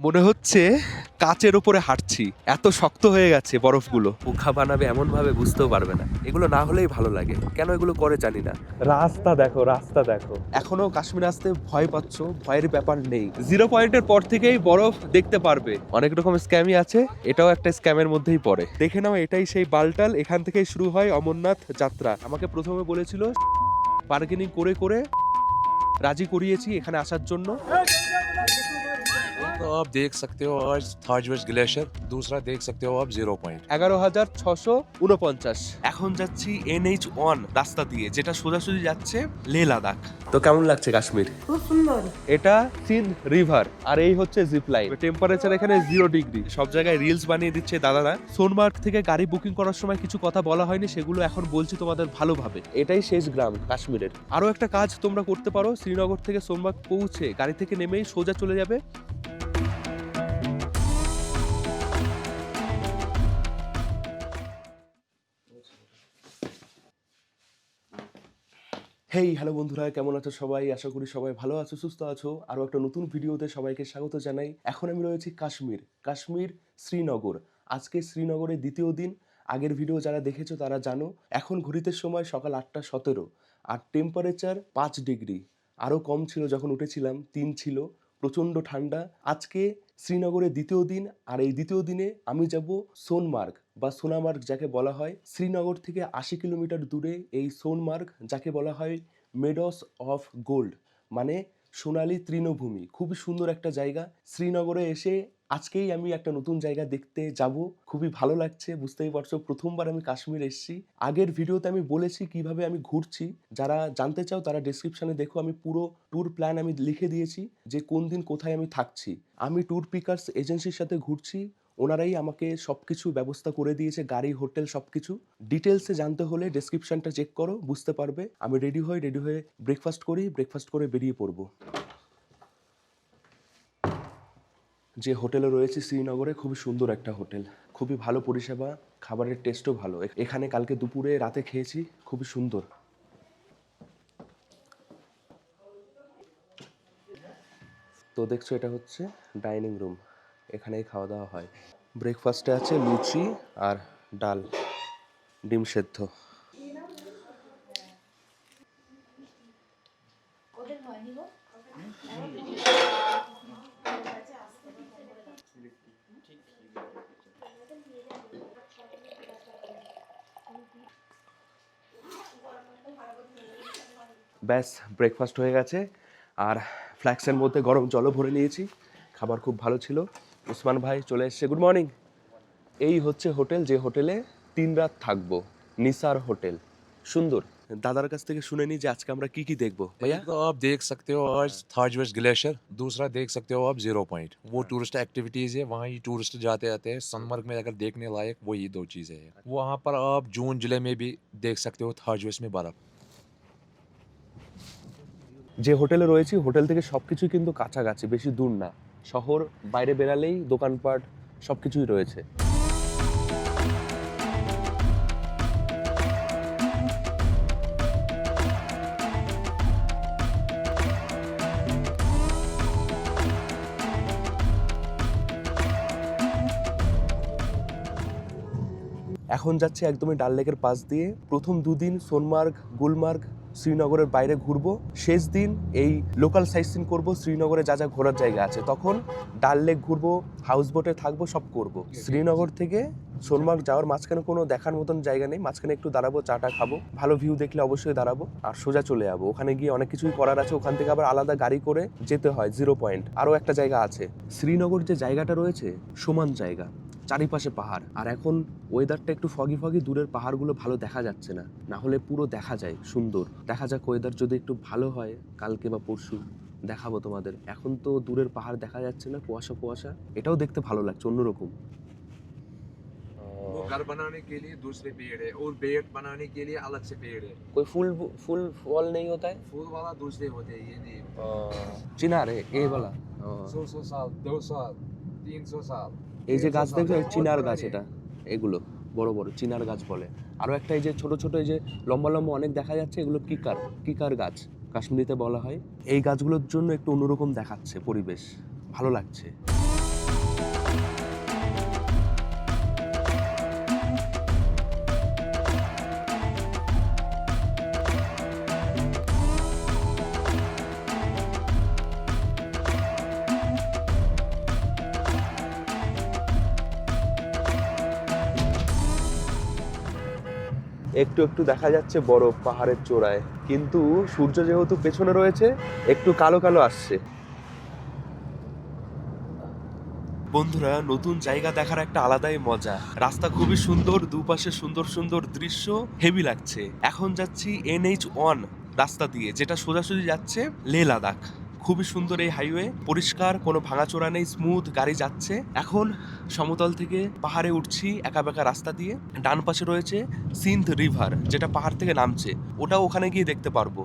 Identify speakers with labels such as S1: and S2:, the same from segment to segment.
S1: মনে হচ্ছে কাচের উপরে হাঁটছি, এত শক্ত হয়ে গেছে বরফগুলো। পোখা বানাবে এমন ভাবে বুঝতেও পারবে না। এগুলো না হলেই ভালো লাগে, কেন এগুলো করে জানি না। রাস্তা দেখো, রাস্তা দেখো। এখনো কাশ্মীর আসতে ভয় পাচ্ছ, ভয়ের ব্যাপার নেই। 0 পয়েন্টের পর থেকেই বরফ দেখতে পারবে। অনেক রকম স্ক্যামই আছে, এটাও একটা স্ক্যামের মধ্যেই পড়ে। দেখে নাও, এটাই সেই বালটাল, এখান থেকেই শুরু হয় অমরনাথ যাত্রা। আমাকে প্রথমে বলেছিল, বার্গেনিং করে করে রাজি করিয়েছি এখানে আসার জন্য।
S2: तो आप देख सकते हो आज थाजवेज ग्लेशियर, दूसरा देख सकते हो आप 0 पॉइंट।
S1: 11,649। এখন যাচ্ছি NH1 রাস্তা দিয়ে, যেটা সোজাসুজি যাচ্ছে লে লাদাখ। তো কেমন লাগছে কাশ্মীর?
S3: খুব সুন্দর।
S1: এটা সিন্ধ রিভার, আর এই হচ্ছে জিপ লাইন। টেম্পারেচার এখানে 0 ডিগ্রি। সব জায়গায় রিলস বানিয়ে দিচ্ছে দাদারা। সোনমার্গ থেকে গাড়ি বুকিং করার সময় কিছু কথা বলা হয়নি, সেগুলো এখন বলছি তোমাদের ভালোভাবে। এটাই শেষ গ্রাম কাশ্মীরের। আরো একটা কাজ তোমরা করতে পারো, শ্রীনগর থেকে সোনমার্গ পৌঁছে গাড়ি থেকে নেমেই সোজা চলে যাবে হেই হ্যালো বন্ধুরা, কেমন আছো সবাই? আশা করি সবাই ভালো আছো, সুস্থ আছো। আরও একটা নতুন ভিডিওতে সবাইকে স্বাগত জানাই। এখন আমি রয়েছি কাশ্মীর শ্রীনগর। আজকে শ্রীনগরের দ্বিতীয় দিন। আগের ভিডিও যারা দেখেছো তারা জানো। এখন ঘড়িতে সময় সকাল 8:17 আর টেম্পারেচার 5 ডিগ্রি। আরও কম ছিল যখন উঠেছিলাম, 3 ছিল। প্রচণ্ড ঠান্ডা। আজকে শ্রীনগরের দ্বিতীয় দিন, আর এই দ্বিতীয় দিনে আমি যাব সোনমার্গ বা সোনামার্গ যাকে বলা হয়। শ্রীনগর থেকে 80 কিলোমিটার দূরে এই সোনমার্গ, যাকে বলা হয় মেডস অফ গোল্ড, মানে সোনালী তৃণভূমি। খুবই সুন্দর একটা জায়গা। শ্রীনগরে এসে আজকেই আমি একটা নতুন জায়গা দেখতে যাব, খুবই ভালো লাগছে। বুঝতেই পারছো, প্রথমবার আমি কাশ্মীর এসেছি। আগের ভিডিওতে আমি বলেছি কিভাবে আমি ঘুরছি। যারা জানতে চাও তারা ডেসক্রিপশনে দেখো, আমি পুরো ট্যুর প্ল্যান আমি লিখে দিয়েছি যে কোন দিন কোথায় আমি থাকছি। আমি ট্যুর পিকার্স এজেন্সির সাথে ঘুরছি, ওনারাই আমাকে সব কিছু ব্যবস্থা করে দিয়েছে, গাড়ি, হোটেল, সব কিছু। ডিটেলসে জানতে হলে ডেসক্রিপশনটা চেক করো, বুঝতে পারবে। আমি রেডি হয়ে ব্রেকফাস্ট করি, ব্রেকফাস্ট করে বেরিয়ে পড়বো। যে হোটেলে রয়েছে শ্রীনগরে, খুবই সুন্দর একটা হোটেল, খুবই ভালো পরিষেবা, খাবারের টেস্টও ভালো। এখানে কালকে দুপুরে রাতে খেয়েছি, খুবই সুন্দর। তো দেখছো, এটা হচ্ছে ডাইনিং রুম, এখানেই খাওয়া দাওয়া হয়। ব্রেকফাস্টে আছে লুচি আর ডাল, ডিম সেদ্ধ। ব্যাস, ব্রেকফাস্ট হয়ে গেছে, আর ফ্ল্যাক্সের মধ্যে গরম জলও ভরে নিয়েছি। খাবার খুব ভালো ছিল। উসমান ভাই চলে এসছে, গুড মর্নিং। এই হচ্ছে হোটেল, যে হোটেলে 3 রাত থাকবো, নিসার হোটেল। সুন্দর। দাদার কাছ থেকে শুনে নি যে আজকে আমরা কি কি দেখবো। ভাইয়া,
S2: एक तो आप देख सकते हो आज थाजवेज ग्लेशियर, दूसरा देख सकते हो आप 0 पॉइंट। वो टूरिस्ट एक्टिविटीज है, वहाँ ही टूरिस्ट जाते आते हैं। सोनमर्ग में अगर देखने लायक वो ये 2 चीजें हैं। वहाँ पर आप जून जुलाई में भी देख सकते हो थाजवेज में बर्फ।
S1: যে হোটেলে রয়েছি, হোটেল থেকে সবকিছু কিন্তু কাছাকাছি, বেশি দূর না। শহর বাইরে বেরালেই দোকানপাট সবকিছুই রয়েছে। এখন যাচ্ছে একদমই ডাল লেকের পাশ দিয়ে। প্রথম 2 দিন সোনমার্গ, গুলমার্গ, শ্রীনগরের বাইরে ঘুরবো। শেষ দিন এই লোকাল সাইট সিন করবো, শ্রীনগরে যা যা ঘোরার জায়গা আছে। তখন ডাল লেক ঘুরবো, হাউস বোটে থাকবো, সব করব। শ্রীনগর থেকে সোনমার্গ যাওয়ার মাঝখানে কোনো দেখার মতন জায়গা নেই, মাঝখানে একটু দাঁড়াবো, চাটা খাবো, ভালো ভিউ দেখলে অবশ্যই দাঁড়াবো, আর সোজা চলে যাবো। ওখানে গিয়ে অনেক কিছুই করার আছে। ওখান থেকে আবার আলাদা গাড়ি করে যেতে হয় 0 পয়েন্ট। আরও একটা জায়গা আছে। শ্রীনগর যে জায়গাটা রয়েছে, সমান জায়গা, চারিপাশে পাহাড়। আর এখন ওয়েদারটা একটু ফগি, দূরের পাহাড়গুলো ভালো দেখা যাচ্ছে না, না হলে পুরো দেখা যায় সুন্দর। দেখা যাক ওয়েদার যদি একটু ভালো হয় কালকে বা পরশু, দেখাবো তোমাদের। এখন তো দূরের পাহাড় দেখা যাচ্ছে না, কুয়াশা। এটাও দেখতে ভালো লাগছে, অন্যরকম।
S2: वो घर बनाने के लिए दूसरे पेड़ है और बेड बनाने के लिए अलग से पेड़ है।
S1: कोई फूल फल नहीं होता है?
S2: फूल वाला दूसरे होते हैं, ये नहीं।
S1: চিনার এই বলা
S2: 100 साल, 200 साल, 300 साल।
S1: এই যে গাছ দেখছো, চিনার গাছ। এটা এগুলো বড় বড় চিনার গাছ বলে। আরও একটা এই যে ছোট ছোট, এই যে লম্বা লম্বা অনেক দেখা যাচ্ছে, এগুলো কিকার গাছ কাশ্মীরিতে বলা হয়। এই গাছগুলোর জন্য একটু অন্যরকম দেখাচ্ছে পরিবেশ, ভালো লাগছে। একটু একটু দেখা যাচ্ছে বরফ পাহাড়ের চূড়ায়, কিন্তু সূর্য যেহেতু পেছনে রয়েছে একটু কালো কালো আসছে। বন্ধুরা, নতুন জায়গা দেখার একটা আলাদাই মজা। রাস্তা খুবই সুন্দর, দুপাশে সুন্দর সুন্দর দৃশ্য, হেভি লাগছে। এখন যাচ্ছি NH1 রাস্তা দিয়ে, যেটা সোজাসুজি যাচ্ছে লে লাদাখ। খুবই সুন্দর এই হাইওয়ে, পরিষ্কার, কোনো ভাঙাচোরা নেই, স্মুথ গাড়ি যাচ্ছে। এখন সমতল থেকে পাহাড়ে উঠছি একা বেঁকা রাস্তা দিয়ে। ডান পাশে রয়েছে সিন্ধ রিভার, যেটা পাহাড় থেকে নামছে, ওটাও ওখানে গিয়ে দেখতে পারবো।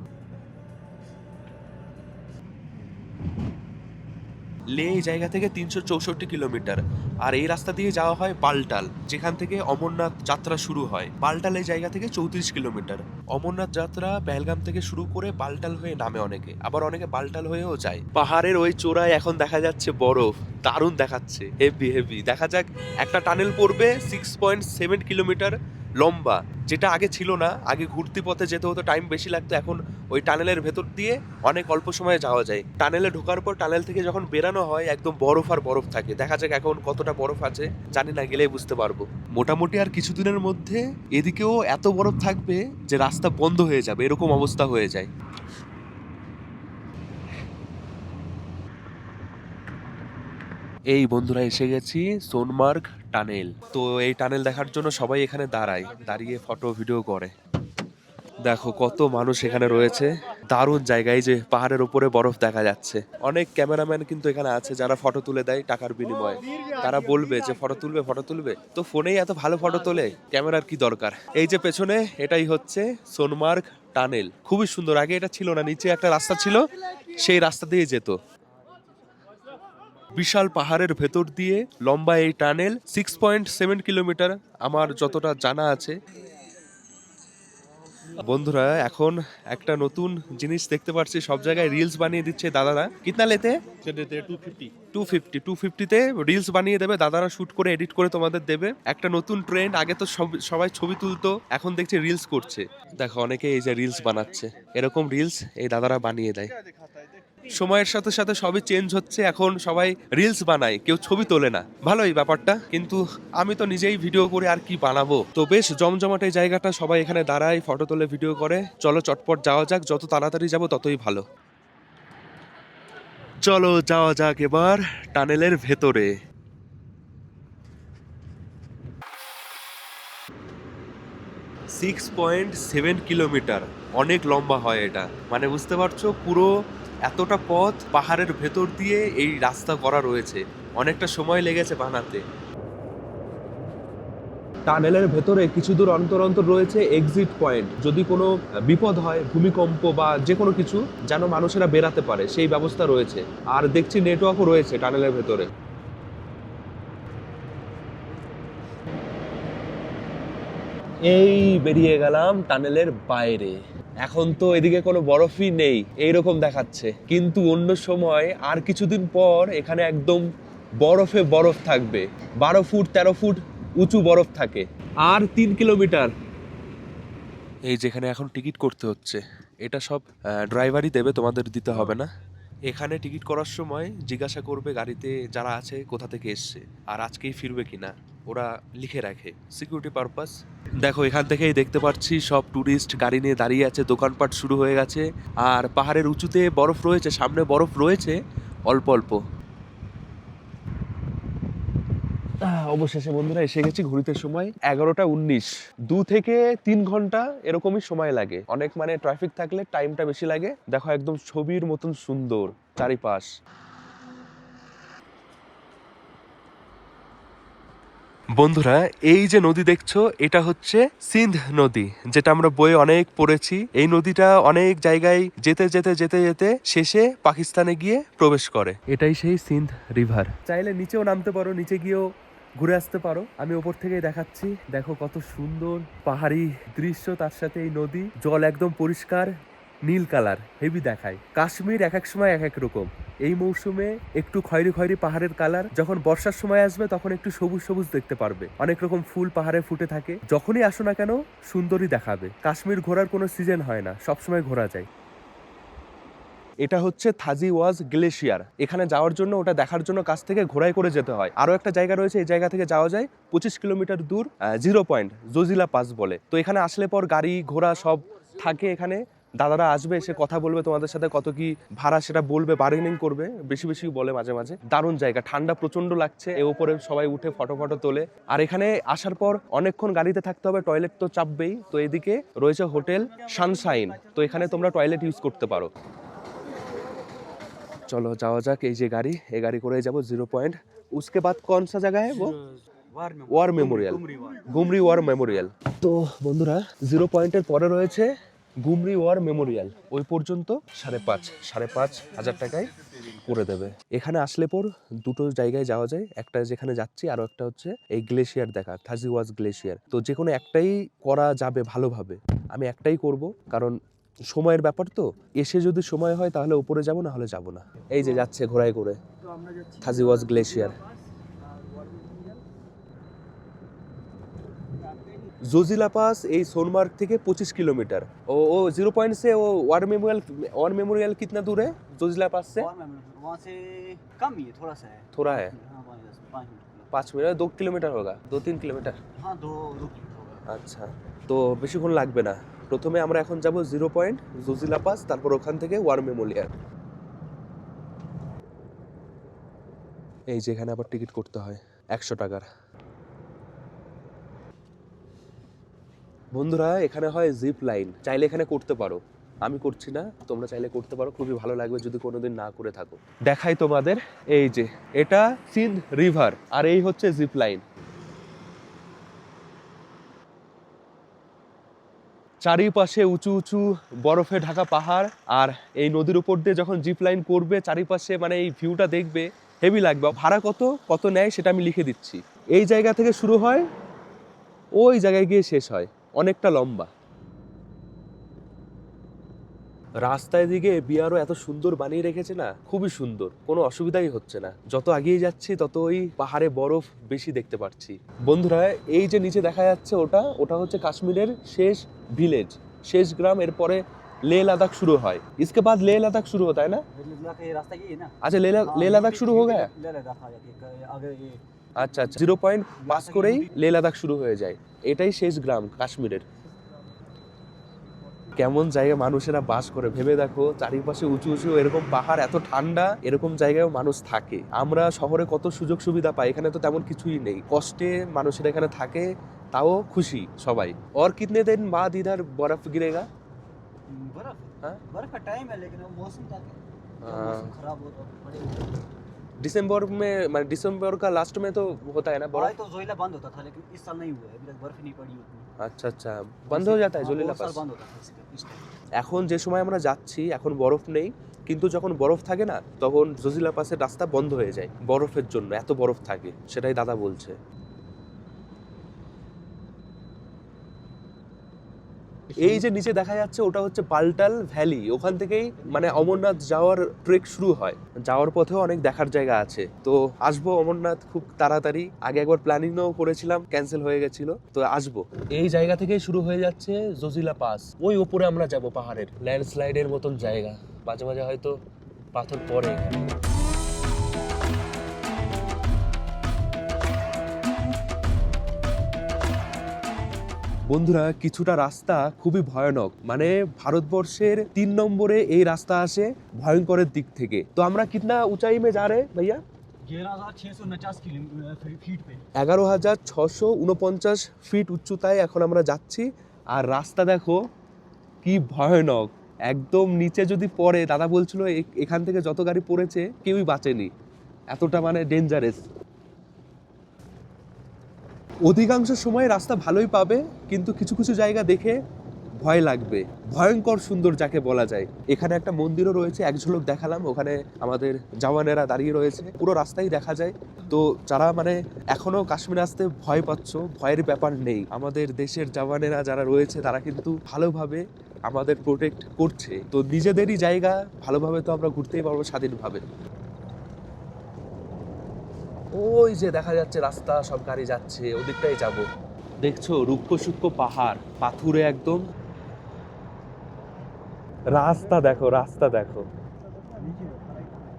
S1: লে এই জায়গা থেকে 364 কিলোমিটার, আর এই রাস্তা দিয়ে যাওয়া হয় বালটাল, যেখান থেকে অমরনাথ যাত্রা শুরু হয়। বালটাল এই জায়গা থেকে 34 কিলোমিটার। অমরনাথ যাত্রা পেহেলগাম থেকে শুরু করে বালটাল হয়ে নামে অনেকে, আবার অনেকে বালটাল হয়েও যায়। পাহাড়ের ওই চূড়ায় এখন দেখা যাচ্ছে বরফ, দারুণ দেখাচ্ছে, হেভি হেভি। দেখা যাক, একটা টানেল পড়বে 6.7 কিলোমিটার লম্বা, যেটা আগে ছিল না। আগে ঘুরতি পথে যেতে হতো, টাইম বেশি লাগতো, এখন ওই টানেলের ভেতর দিয়ে অনেক অল্প সময়ে যাওয়া যায়। টানেলে ঢোকার পর টানেল থেকে যখন বেরানো হয় একদম বরফ আর বরফ থাকে। দেখা যাক এখন কতটা বরফ আছে, জানি না, গেলেই বুঝতে পারবো। মোটামুটি আর কিছুদিনের মধ্যে এদিকেও এত বরফ থাকবে যে রাস্তা বন্ধ হয়ে যাবে, এরকম অবস্থা হয়ে যায়। এই বন্ধুরা, এসে গেছি সোনমার্গ টানেল। তো এই টানেল দেখার জন্য সবাই এখানে দাঁড়ায়, দাঁড়িয়ে ফটো ভিডিও করে। দেখো কত মানুষ এখানে রয়েছে, দারুণ জায়গায়, যে পাহাড়ের উপরে বরফ দেখা যাচ্ছে। অনেক ক্যামেরাম্যান কিন্তু এখানে আছে যারা ফটো তুলে দেয় টাকার বিনিময়ে। তারা বলবে যে ফটো তুলবে, ফটো তুলবে, তো ফোনেই এত ভালো ফটো তোলে, ক্যামেরার কি দরকার। এই যে পেছনে, এটাই হচ্ছে সোনমার্গ টানেল। খুবই সুন্দর। আগে এটা ছিল না, নিচে একটা রাস্তা ছিল, সেই রাস্তা দিয়ে যেত। বিশাল পাহাড়ের ভেতর দিয়ে লম্বা এই টানেল, 6.7 কিলোমিটার আমার যতটা জানা আছে। বন্ধুরা, এখন একটা নতুন জিনিস দেখতে পাচ্ছি, সব জায়গায় রিলস বানিয়ে দিচ্ছে দাদারা। কিতনা লেতে? 250 তে রিলস বানিয়ে দেবে দাদারা, শুট করে এডিট করে তোমাদের দেবে। একটা নতুন ট্রেন্ড। আগে তো সবাই ছবি তুলতো, এখন দেখছি রিলস করছে। দেখো অনেকে এই যে রিলস বানাচ্ছে, এরকম রিলস এই দাদারা বানিয়ে দেয়। সময়ের সাথে সাথে সবই চেঞ্জ হচ্ছে, এখন সবাই রিলস বানায়, কেউ ছবি তোলে না। ভালোই ব্যাপারটা, কিন্তু আমি তো নিজেই ভিডিও করে আর কি বানাবো। তো বেশ জমজমাট এই জায়গাটা, সবাই এখানে দাঁড়ায়, ফটো তোলে, ভিডিও করে। চলো চটপট যাওয়া যাক, যত তাড়াতাড়ি যাবো ততই ভালো। চলো যাওয়া যাক এবার টানেলের ভেতরে। 6.7 কিলোমিটার, অনেক লম্বা হয় এটা। মানে বুঝতে পারছো, পুরো এতটা পথ পাহাড়ের ভেতর দিয়ে এই রাস্তা করা রয়েছে, অনেকটা সময় লেগেছে বানাতে। টানেলের ভেতরে কিছু দূর অন্তর অন্তর রয়েছে এক্সিট পয়েন্ট, যদি কোনো বিপদ হয়, ভূমিকম্প বা যে কোনো কিছু, যেন মানুষেরা বেরাতে পারে, সেই ব্যবস্থা রয়েছে। আর দেখছি নেটওয়ার্কও রয়েছে টানেলের ভেতরে। এই বেরিয়ে গেলাম টানেলের বাইরে। এখন তো এদিকে কোনো বরফই নেই এইরকম দেখাচ্ছে, কিন্তু অন্য সময় আর কিছুদিন পর এখানে একদম বরফে বরফ থাকবে। 12 ফুট 13 ফুট উঁচু বরফ থাকে। আর 3 কিলোমিটার। এই যেখানে এখন টিকিট করতে হচ্ছে, এটা সব ড্রাইভারই দেবে, তোমাদের দিতে হবে না। এখানে টিকিট করার সময় জিজ্ঞাসা করবে গাড়িতে যারা আছে কোথা থেকে এসছে, আর আজকেই ফিরবে কিনা, ওরা লিখে রাখে, সিকিউরিটি পারপাস। দেখো এখান থেকেই দেখতে পাচ্ছি সব টুরিস্ট গাড়ি নিয়ে দাঁড়িয়ে আছে, দোকানপাট শুরু হয়ে গেছে। আর পাহাড়ের উঁচুতে বরফ রয়েছে, সামনে বরফ রয়েছে অল্প অল্প। অবশেষে বন্ধুরা এসে গেছি, ঘুরিতে সময় 11টা 19। 2 থেকে 3 ঘন্টা এরকমই সময় লাগে। অনেক মানে ট্রাফিক থাকলে টাইমটা বেশি লাগে। দেখো একদম ছবির মতন সুন্দর চারিপাশ। বন্ধুরা, এই যে নদী দেখছো, এটা হচ্ছে সিন্ধ নদী, যেটা আমরা বইয়ে অনেক পড়েছি। এই নদীটা অনেক জায়গায় যেতে যেতে যেতে যেতে শেষে পাকিস্তানে গিয়ে প্রবেশ করে। এটাই সেই সিন্ধ রিভার। চাইলে নিচেও নামতে পারো, নিচে গিয়েও ঘুরে আসতে পারো। আমি ওপর থেকেই দেখাচ্ছি। দেখো কত সুন্দর পাহাড়ি দৃশ্য, তার সাথে এই নদী, জল একদম পরিষ্কার নীল কালার, হেভি দেখায়। কাশ্মীর এক এক সময় এক এক রকম। এই মৌসুমে একটু খয়েরি খয়েরি পাহাড়ের কালার, যখন বর্ষার সময় আসবে তখন একটু সবুজ সবুজ দেখতে পারবে। অনেক রকম ফুল পাহাড়ে ফুটে থাকে। যখনই আসো না কেন সুন্দরই দেখাবে। কাশ্মীর ঘোরার কোনো সিজন হয় না, সবসময় ঘোরা যায়। এটা হচ্ছে থাজি ওয়াজ গ্লেশিয়ার। এখানে যাওয়ার জন্য, ওটা দেখার জন্য কাছ থেকে ঘোড়ায় করে যেতে হয়। আরো একটা জায়গা রয়েছে, এই জায়গা থেকে যাওয়া যায় 25 কিলোমিটার দূর, 0 পয়েন্ট জজিলা পাস বলে। তো এখানে আসলে পর গাড়ি ঘোড়া সব থাকে এখানে। দাদারা আসবে, এসে কথা বলবে তোমাদের সাথে, কত কি ভাড়া সেটা বলবে, বার্গেনিং করবে, বেশি বেশি বলে মাঝে মাঝে। দারুণ জায়গা, ঠান্ডা প্রচন্ড লাগছে, এর উপরে সবাই উঠে ফটো ফটো তোলে। আর এখানে আসার পর অনেকক্ষণ গাড়িতে থাকতে হবে, টয়লেট তো চাপবেই। তো এদিকে রয়েছে হোটেল সানশাইন, তো এখানে তোমরা টয়লেট ইউজ করতে পারো। চলো যাওয়া যাক, এই যে গাড়ি, এই গাড়ি করে যাবো 0 পয়েন্ট। उसके बाद कौन सा जगह है वो? War memorial, Gumri war memorial. তো বন্ধুরা 0 পয়েন্টের পরে রয়েছে গুমরি ওয়ার মেমোরিয়াল। ওই পর্যন্ত 5,500 টাকায় করে দেবে। এখানে আসলে পর দুটো জায়গায় যাওয়া যায়, একটা যেখানে যাচ্ছি, আর একটা হচ্ছে এই গ্লেশিয়ার দেখা, থাজি ওয়াজ গ্লেশিয়ার। তো যে কোনো একটাই করা যাবে ভালোভাবে। আমি একটাই করব, কারণ সময়ের ব্যাপার তো। এসে যদি সময় হয় তাহলে উপরে যাব, না হলে যাব না। এই যে যাচ্ছে ঘোড়ায় করে থাজি ওয়াজ গ্লেশিয়ার। जोजिला पास এই सोनमार्ग থেকে 25 किलोमीटर। ओ 0 पॉइंट से वो वार मेमोरियल कितना दूर है जोजिला पास से?
S3: वहाँ से कम ही है, थोड़ा सा है।
S1: थोड़ा है,
S3: हाँ, 5 मिनट।
S1: 5 मिनट, 2 किलोमीटर होगा, 2-3 किलोमीटर।
S3: हाँ, दो किलोमीटर होगा।
S1: আচ্ছা, তো বেশিক্ষণ লাগবে না। প্রথমে আমরা এখন যাব 0 পয়েন্ট জোজিলা পাস, তারপর ওখান থেকে ওয়ার মেমোরিয়াল। এই যে এখানে আবার টিকিট করতে হয় 100 টাকার। বন্ধুরা এখানে হয় জিপ লাইন, চাইলে এখানে করতে পারো। আমি করছি না, তোমরা চাইলে করতে পারো, খুবই ভালো লাগবে যদি কোনোদিন না করে থাকো। দেখাই তোমাদের, এই যে এটা সিন্ধ রিভার, আর এই হচ্ছে জিপ লাইন। চারিপাশে উঁচু উঁচু বরফে ঢাকা পাহাড়, আর এই নদীর উপর দিয়ে যখন জিপ লাইন করবে চারিপাশে, মানে এই ভিউটা দেখবে হেভি লাগবে। ভাড়া কত নেয় সেটা আমি লিখে দিচ্ছি। এই জায়গা থেকে শুরু হয়, ওই জায়গায় গিয়ে শেষ হয়, অনেকটা লম্বা। রাস্তায় দিকে বিয়ারও এত সুন্দর বানিয়ে রেখেছে না, খুবই সুন্দর, কোনো অসুবিধাই হচ্ছে না। যত এগিয়ে যাচ্ছি তত ওই পাহাড়ে বরফ বেশি দেখতে পাচ্ছি। বন্ধুরা এই যে নিচে দেখা যাচ্ছে, ওটা হচ্ছে কাশ্মীরের শেষ ভিলেজ, শেষ গ্রাম। এরপরে लेह लद्दाख शुरू হয়, इसके बाद लेह लद्दाख शुरू होता है ना?
S3: ये रास्ता यही है ना?
S1: अच्छा, लेह लद्दाख शुरू हो गया।
S3: लेह लद्दाख आ जाती है आगे ये।
S1: আচ্ছা আচ্ছা, 0 পয়েন্ট পাস করেই লেহ লাদাখ শুরু হয়ে যায়। এটাই শেষ গ্রাম কাশ্মীরের। কেমন জায়গায় মানুষেরা বাস করে ভেবে দেখো, চারিপাশে উঁচু উঁচু এরকম পাহাড়, এত ঠান্ডা, এরকম জায়গায় মানুষ থাকে। আমরা শহরে কত সুযোগ সুবিধা পাই, এখানে তো তেমন কিছুই নেই। কষ্টে মানুষেরা এখানে থাকে, তাও খুশি সবাই। और कितने दिन बाद इधर बर्फ गिरेगा?
S3: बर्फ?
S1: हाँ?
S3: बर्फ का टाइम है, लेकिन वो मौसम का मौसम खराब हो तो पड़ेगा।
S1: दिसंबर में, मतलब दिसंबर का लास्ट में तो होता है ना बर्फ?
S3: तो जोइला बंद होता था, लेकिन इस साल नहीं हुआ है, अभी तक बर्फ नहीं पड़ी उतनी।
S1: अच्छा अच्छा, बंद हो जाता है जोलीला
S3: बहुत साल
S1: पास?
S3: बंद होता था इस टाइम।
S1: এখন যে সময় আমরা যাচ্ছি এখন বরফ নেই, কিন্তু যখন বরফ থাকে না তখন জজিলা পাসের রাস্তা বন্ধ হয়ে যায় বরফের জন্য, এত বরফ থাকে, সেটাই দাদা বলছে। এই যে নিচে দেখা যাচ্ছে ওটা হচ্ছে পাল্টাল ভ্যালি, ওখান থেকেই মানে অমরনাথ যাওয়ার ট্রেক শুরু হয়। যাওয়ার পথেও অনেক দেখার জায়গা আছে। তো আসবো অমরনাথ খুব তাড়াতাড়ি, আগে একবার প্ল্যানিংও করেছিলাম, ক্যান্সেল হয়ে গেছিল, তো আসবো। এই জায়গা থেকেই শুরু হয়ে যাচ্ছে জজিলা পাস, ওই উপরে আমরা যাব পাহাড়ের, ল্যান্ডস্লাইডের মতন জায়গা, মাঝে মাঝে হয়তো পাথর পড়ে এখানে। বন্ধুরা কিছুটা রাস্তা খুবই ভয়ানক, মানে ভারতবর্ষের 3 নম্বরে এই রাস্তা আসে ভয়ঙ্করের দিক থেকে। তো আমরা কিতনা উঁচাই মে যা রে ভাইয়া?
S3: 11,649 फीट पे।
S1: 11,649 ফিট উচ্চতায় এখন আমরা যাচ্ছি। আর রাস্তা দেখো কি ভয়ানক, একদম নিচে যদি পড়ে, দাদা বলছিল এখান থেকে যত গাড়ি পড়েছে কেউই বাঁচেনি, এতটা মানে ডেঞ্জারাস। অধিকাংশ সময় রাস্তা ভালোই পাবে, কিন্তু কিছু কিছু জায়গা দেখে ভয় লাগবে, ভয়ঙ্কর সুন্দর যাকে বলা যায়। এখানে একটা মন্দিরও রয়েছে, এক ঝলক দেখালাম, ওখানে আমাদের জওয়ানেরা দাঁড়িয়ে রয়েছে, পুরো রাস্তাই দেখা যায়। তো যারা মানে এখনো কাশ্মীর আসতে ভয় পাচ্ছ, ভয়ের ব্যাপার নেই, আমাদের দেশের জওয়ানেরা যারা রয়েছে তারা কিন্তু ভালোভাবে আমাদের প্রোটেক্ট করছে। তো নিজেদেরই জায়গা, ভালোভাবে তো আমরা ঘুরতেই পারবো স্বাধীনভাবে। ওই যে দেখা যাচ্ছে রাস্তা, সব গাড়ি যাচ্ছে, ওদিকটাই যাব। দেখছো রুক্ষ সূক্ষ্ম পাহাড়, পাথুরে একদম। রাস্তা দেখো, রাস্তা দেখো,
S3: लीजिए खाना ही खाना है।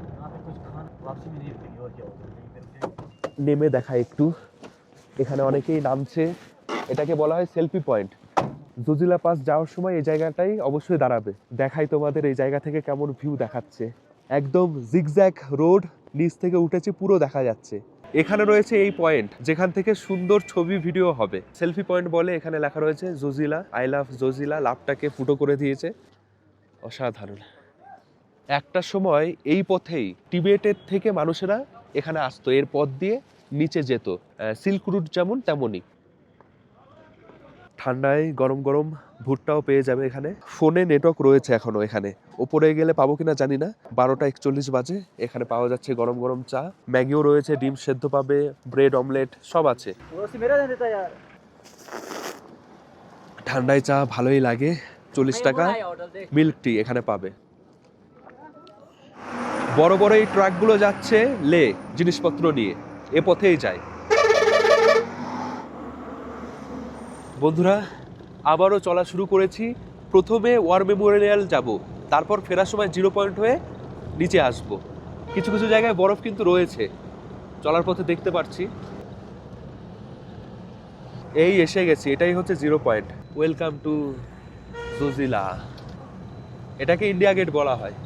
S3: यहाँ पे कुछ खाना वापसी में नहीं रुकेगी और क्या होगा यहीं पे रुकेंगे।
S1: নেমে দেখা একটু, এখানে অনেকেই নামছে। এটাকে বলা হয় সেলফি পয়েন্ট। জজিলা পাস যাওয়ার সময় এই জায়গাটাই অবশ্যই দাঁড়াবে। দেখাই তোমাদের এই জায়গা থেকে কেমন ভিউ দেখাচ্ছে। একদম জিগজ্যাগ রোড, নিচ থেকে উঠেছে পুরো দেখা যাচ্ছে। এখানে রয়েছে এই পয়েন্ট যেখান থেকে সুন্দর ছবি ভিডিও হবে। সেলফি পয়েন্ট বলে, এখানে লেখা রয়েছে জজিলা, আই লাভ জজিলা, লাভটাকে ফুটো করে দিয়েছে। অসাধারণ। একটা সময় এই পথেই টিবেটের থেকে মানুষেরা এখানে আসতো, এর পথ দিয়ে নিচে যেত, সিল্ক রুট যেমন তেমনই। ঠান্ডায় গরম গরম ভুট্টাও পেয়ে যাবে এখানে। ফোনে নেটওয়ার্ক রয়েছে এখনো এখানে, ওপরে গেলে পাবো কিনা জানি না। 12টা 41 বাজে, এখানে পাওয়া যাচ্ছে গরম গরম চা, ম্যাগিও রয়েছে, ডিম সেদ্ধ পাবে, ব্রেড অমলেট সব আছে।
S3: पड़ोसी मेरा जाने देता यार।
S1: ঠান্ডায় চা ভালোই লাগে। 40 টাকা
S3: ऑर्डर दे।
S1: মিল্ক টি এখানে পাবে। বড় বড় এই ট্রাকগুলো যাচ্ছে লে জিনিসপত্র নিয়ে, এ পথেই যায়। বন্ধুরা আবারও চলা শুরু করেছি। প্রথমে ওয়ার মেমোরিয়াল যাব, তারপর ফেরার সময় 0 পয়েন্ট হয়ে নিচে আসব। কিছু কিছু জায়গায় বরফ কিন্তু রয়েছে, চলার পথে দেখতে পাচ্ছি। এই এসে গেছি, এটাই হচ্ছে 0 পয়েন্ট। Welcome to Zojila. এটাকে ইন্ডিয়া গেট বলা হয়।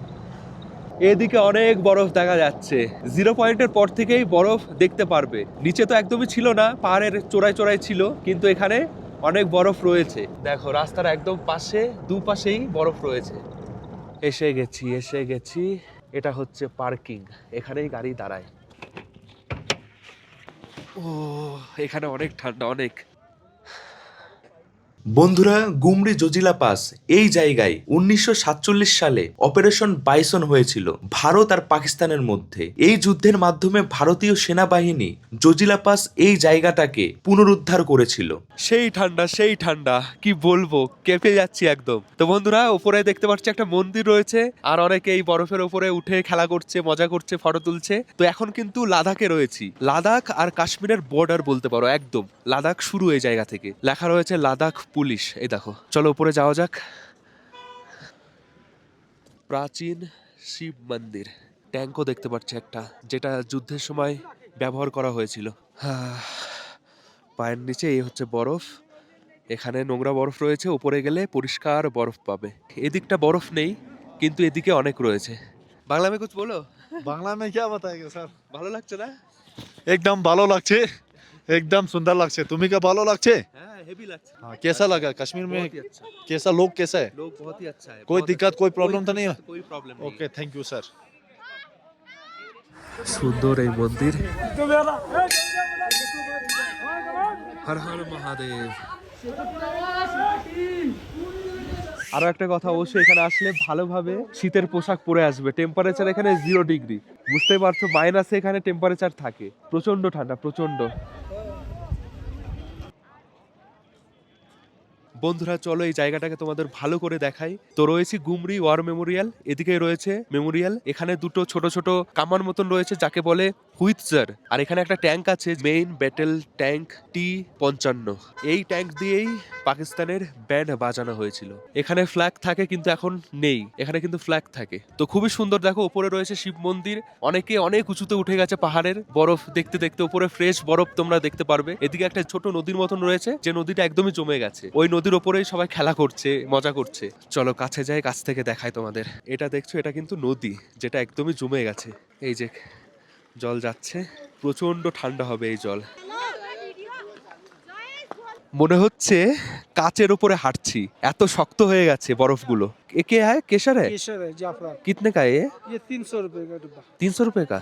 S1: এদিকে অনেক বরফ দেখা যাচ্ছে। 0 পয়েন্টের পর থেকেই বরফ দেখতে পারবে। নিচে তো একদমই ছিল না, পাহাড়ের চোরাই চোরাই ছিল, কিন্তু এখানে অনেক বরফ রয়েছে। দেখো রাস্তার একদম পাশে, দুপাশেই বরফ রয়েছে। এসে গেছি। এটা হচ্ছে পার্কিং, এখানেই গাড়ি দাঁড়ায়। ও এখানে অনেক ঠান্ডা, অনেক। বন্ধুরা গুমরি জজিলা পাস এই জায়গায় 1947 সালে অপারেশন বাইসন হয়েছিল ভারত আর পাকিস্তানের মধ্যে। এই যুদ্ধের মাধ্যমে ভারতীয় সেনাবাহিনী জজিলা পাস এই জায়গাটাকে পুনরুদ্ধার করেছিল। সেই ঠান্ডা কি বলবো, কেঁপে যাচ্ছি একদম। তো বন্ধুরা উপরে দেখতে পাচ্ছি একটা মন্দির রয়েছে, আর অনেকে এই বরফের উপরে উঠে খেলা করছে, মজা করছে, ফটো তুলছে। তো এখন কিন্তু লাদাখে রয়েছি। লাদাখ আর কাশ্মীরের বর্ডার বলতে পারো, একদম লাদাখ শুরু এই জায়গা থেকে। লেখা রয়েছে লাদাখ পুলিশ, এই দেখো। চলো উপরে যাওয়া যাক। প্রাচীন শিব মন্দির, ট্যাঙ্কও দেখতে পাচ্ছি একটা, যেটা যুদ্ধের সময় ব্যবহার করা হয়েছিল। পায়ের নিচে এই হচ্ছে বরফ, এখানে নোংরা বরফ রয়েছে, উপরে গেলে পরিষ্কার বরফ পাবে। এদিকটা বরফ নেই, কিন্তু এদিকে অনেক রয়েছে। বাংলা মে কুছ বলো।
S4: बांग्ला में क्या बताएंगे सर।
S1: ভালো লাগছে না?
S4: एकदम भालो लगছে, एकदम सुंदर लगছে। तुम्ही का भालो लगছে।
S1: হ্যাঁ হেভি লাগছে।
S4: हाँ कैसा लगा कश्मीर में,
S1: बहुत ही अच्छा,
S4: कैसा लोग कैसा है।
S1: लोग बहुत ही अच्छा है।
S4: कोई
S1: बहुत
S4: दिक्कत
S1: अच्छा।
S4: कोई प्रॉब्लम तो नहीं है।
S1: कोई प्रॉब्लम नहीं।
S4: Okay thank you sir.
S1: সুন্দর এই মন্দির। হর হর মহাদেব। আরো একটা কথা, অবশ্যই এখানে আসলে ভালোভাবে শীতের পোশাক পরে আসবে। টেম্পারেচার এখানে 0 ডিগ্রি, বুঝতেই পারছো, মাইনাসে এখানে টেম্পারেচার থাকে। প্রচন্ড ঠান্ডা, প্রচন্ড। বন্ধুরা চলো এই জায়গাটাকে তোমাদের ভালো করে দেখাই। তো রয়েছে গুমরি ওয়ার মেমোরিয়াল, এদিকে রয়েছে মেমোরিয়াল। এখানে দুটো ছোট ছোট কামান মতন রয়েছে, যাকে বলে হুইটজার। আর এখানে একটা ট্যাঙ্ক আছে, মেইন ব্যাটেল ট্যাঙ্ক T-55। এই ট্যাঙ্ক দিয়েই পাকিস্তানের ব্যান্ড বাজানো হয়েছিল। এখানে ফ্ল্যাগ থাকে কিন্তু এখন নেই, এখানে কিন্তু ফ্ল্যাগ থাকে। তো খুবই সুন্দর। দেখো উপরে রয়েছে শিব মন্দির, অনেকে অনেক উঁচুতে উঠে গেছে পাহাড়ের। বরফ দেখতে দেখতে উপরে ফ্রেশ বরফ তোমরা দেখতে পারবে। এদিকে একটা ছোট নদীর মতন রয়েছে, যে নদীটা একদমই জমে গেছে। ওই নদীর ওপরেই সবাই খেলা করছে, মজা করছে। চলো কাছে যাই, কাছ থেকে দেখাই তোমাদের। এটা দেখছো, এটা কিন্তু নদী, যেটা একদমই জমে গেছে। এই যে জল যাচ্ছে, প্রচন্ড ঠান্ডা হবে এই জল। মনে হচ্ছে কাচের উপরে হাঁটছি, এত শক্ত হয়ে গেছে বরফগুলো। একে হ্যাঁ কেশর है
S5: केसर है जाफरान।
S1: कितने का है
S5: ये 300 रुपए का डिब्बा।
S1: 300 रुपए का।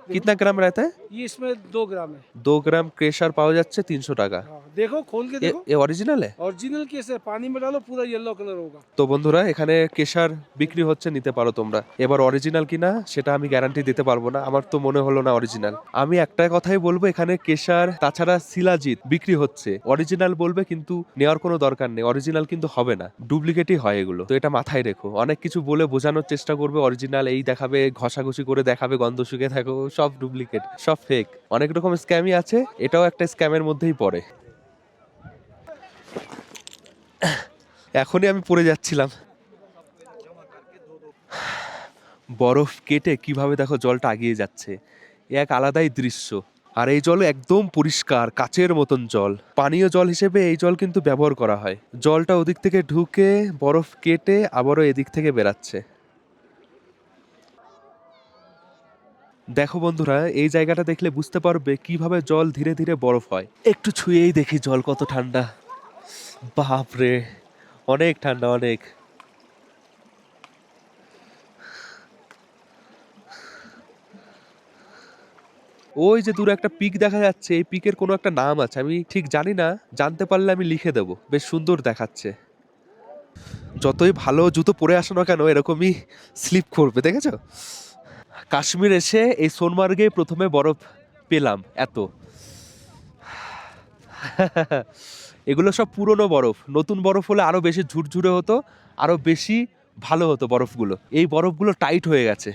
S1: कितना ग्राम रहता है?
S5: ये इसमें 2 ग्राम है।
S1: 2 ग्राम केशर पाওয়া যাচ্ছে 300 টাকা।
S5: हाँ, देखो खोल के देखो।
S1: ये ओरिजिनल है?
S5: ओरिजिनल केसर पानी में डालो पूरा येलो कलर होगा।
S1: তো বন্ধুরা এখানে কেশর বিক্রি হচ্ছে, নিতে পারো তোমরা। এবার অরিজিনাল কিনা সেটা আমি গ্যারান্টি দিতে পারবো না, আমার তো মনে হলো না অরিজিনাল। আমি একটা কথাই বলবো, এখানে কেশর তাছাড়া শিলাজিৎ বিক্রি হচ্ছে। অরিজিনাল বলবে কিন্তু নেওয়ার কোনো দরকার নেই, অরিজিনাল কিন্তু হবে না, ডুপ্লিকেটই হয় এগুলো। তো এটা মাথায় রেখো। অনেক কিছু বলে বোঝানোর চেষ্টা করবে, অরিজিনাল এই দেখাবে, ঘষাঘষি করে দেখাবে, গন্ধ শুকে থাকো, সব ডুপ্লিকেট, সব ফেক। অনেক রকম স্ক্যামই আছে, এটাও একটা স্ক্যামের মধ্যেই পড়ে। এখনই আমি পড়ে যাচ্ছিলাম। বরফ কেটে কিভাবে দেখো জলটা আগিয়ে যাচ্ছে, এ এক আলাদাই দৃশ্য। আর এই জল একদম পরিষ্কার কাচের মতন জল, পানীয় জল হিসেবে এই জল কিন্তু ব্যবহার করা হয়। জলটা ওদিক থেকে ঢুকে বরফ কেটে আবারও এদিক থেকে বেরাচ্ছে। দেখো বন্ধুরা, এই জায়গাটা দেখলে বুঝতে পারবে কিভাবে জল ধীরে ধীরে বরফ হয়। একটু ছুঁয়েই দেখি জল কত ঠান্ডা, বাপরে অনেক ঠান্ডা, অনেক। ওই যে দূরে একটা পিক দেখা যাচ্ছে, এই পিকের কোনো একটা নাম আছে, আমি ঠিক জানি না, জানতে পারলে আমি লিখে দেব। বেশ সুন্দর দেখাচ্ছে। যতই ভালো জুতো পরে আসো না কেন এরকমই স্লিপ করবে, দেখেছো? কাশ্মীর এসে এই সোনমার্গে প্রথমে বরফ পেলাম এত। এগুলো সব পুরনো বরফ, নতুন বরফ হলে আরো বেশি ঝুরঝুরে হতো, আরো বেশি ভালো হতো বরফগুলো। এই বরফগুলো টাইট হয়ে গেছে।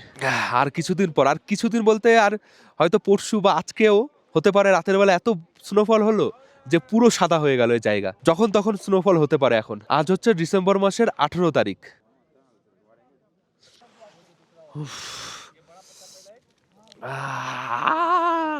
S1: আর কিছুদিন পর, আর কিছুদিন বলতে আর হয়তো পরশু বা আজকেও হতে পারে, রাতের বেলা এত স্নোফল হলো যে পুরো সাদা হয়ে গেল এই জায়গা। যখন তখন স্নোফল হতে পারে এখন। আজ হচ্ছে ডিসেম্বর মাসের 18 তারিখ।